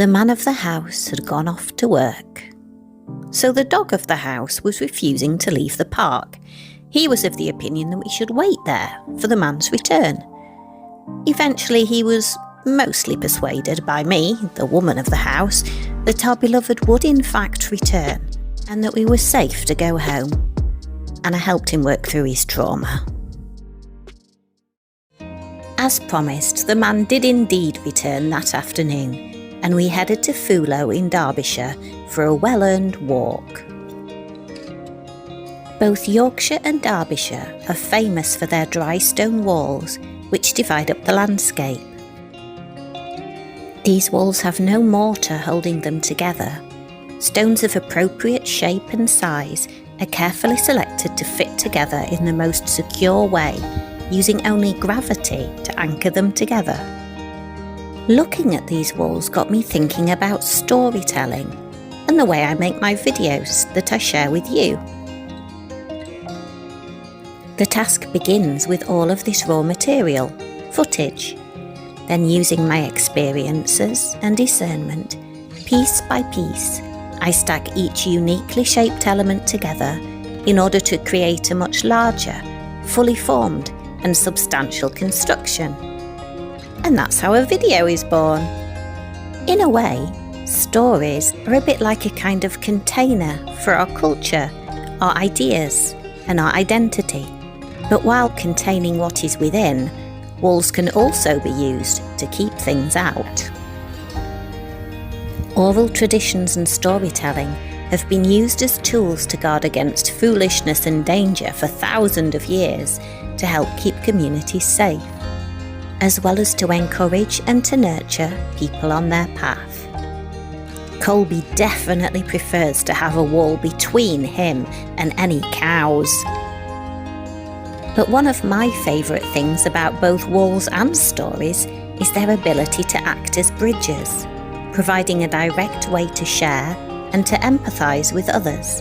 The man of the house had gone off to work, so the dog of the house was refusing to leave the park. He was of the opinion that we should wait there for the man's return. Eventually he was mostly persuaded by me, the woman of the house, that our beloved would in fact return and that we were safe to go home, and I helped him work through his trauma. As promised, the man did indeed return that afternoon, and we headed to Foolow in Derbyshire for a well-earned walk. Both Yorkshire and Derbyshire are famous for their dry stone walls which divide up the landscape. These walls have no mortar holding them together. Stones of appropriate shape and size are carefully selected to fit together in the most secure way, using only gravity to anchor them together. Looking at these walls got me thinking about storytelling and the way I make my videos that I share with you. The task begins with all of this raw material, footage. Then, using my experiences and discernment, piece by piece, I stack each uniquely shaped element together in order to create a much larger, fully formed and substantial construction. And that's how a video is born. In a way, stories are a bit like a kind of container for our culture, our ideas and our identity. But while containing what is within, walls can also be used to keep things out. Oral traditions and storytelling have been used as tools to guard against foolishness and danger for thousands of years to help keep communities safe, as well as to encourage and to nurture people on their path. Colby definitely prefers to have a wall between him and any cows. But one of my favourite things about both walls and stories is their ability to act as bridges, providing a direct way to share and to empathise with others.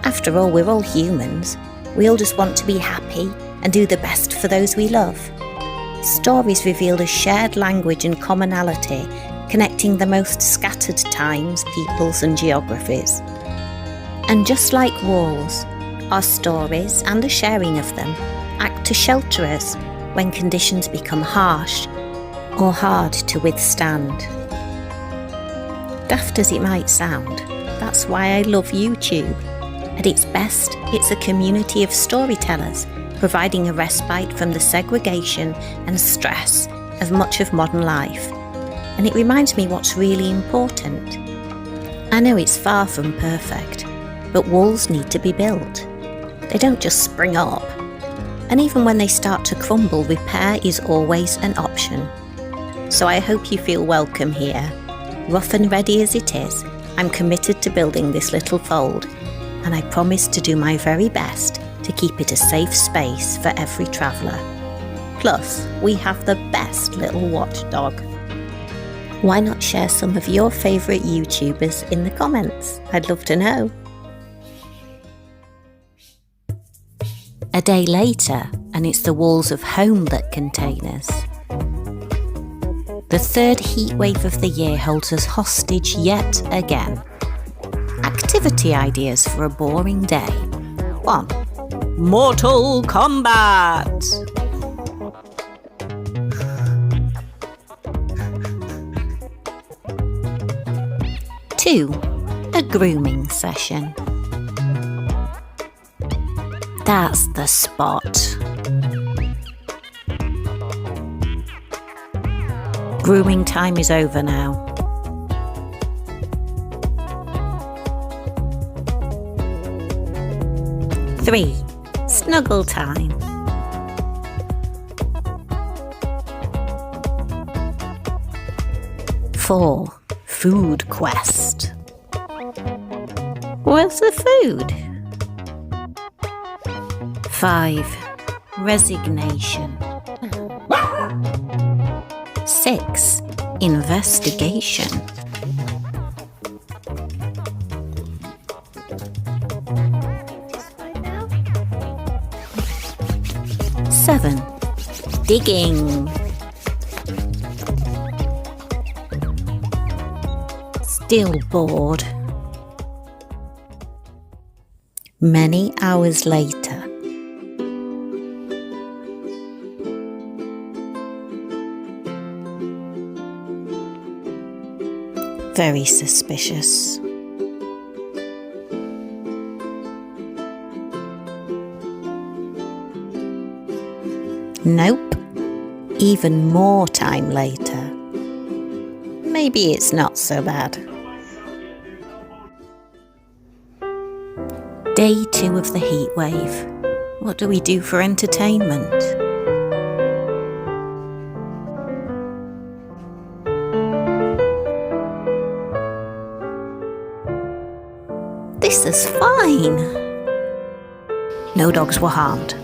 After all, we're all humans. We all just want to be happy and do the best for those we love. Stories reveal a shared language and commonality, connecting the most scattered times, peoples and geographies. And just like walls, our stories and the sharing of them act to shelter us when conditions become harsh or hard to withstand. Daft as it might sound, that's why I love YouTube. At its best, it's a community of storytellers, providing a respite from the segregation and stress of much of modern life. And it reminds me what's really important. I know it's far from perfect, but walls need to be built. They don't just spring up. And even when they start to crumble, repair is always an option. So I hope you feel welcome here. Rough and ready as it is, I'm committed to building this little fold, and I promise to do my very best to keep it a safe space for every traveller. Plus, we have the best little watchdog. Why not share some of your favourite YouTubers in the comments? I'd love to know. A day later, and it's the walls of home that contain us. The third heatwave of the year holds us hostage yet again. Activity ideas for a boring day. 1. Mortal Kombat! 2. A grooming session. That's the spot. Grooming time is over now. 3. Snuggle time. 4. Food quest. Where's the food? 5. Resignation. 6. Investigation. 7. Digging. still bored. Many hours later. Very suspicious. Nope. Even more time later. Maybe it's not so bad. Day 2 of the heatwave. What do we do for entertainment? This is fine. No dogs were harmed.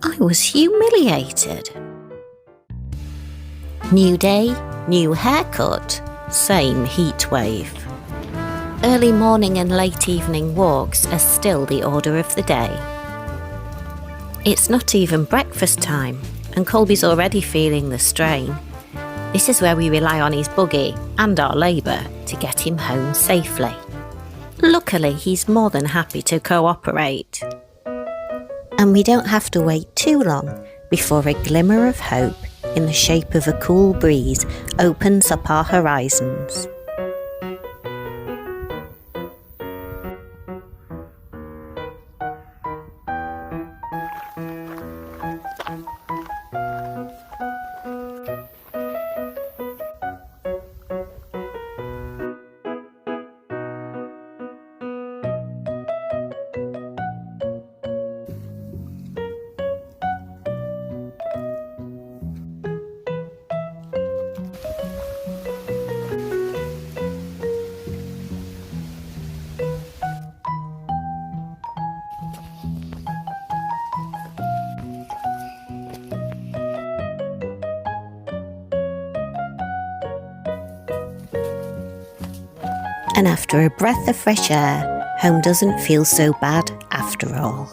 I was humiliated. New day, new haircut, same heatwave. Early morning and late evening walks are still the order of the day. It's not even breakfast time, and Colby's already feeling the strain. This is where we rely on his buggy and our labour to get him home safely. Luckily, he's more than happy to cooperate. And we don't have to wait too long before a glimmer of hope in the shape of a cool breeze opens up our horizons. And after a breath of fresh air, home doesn't feel so bad after all.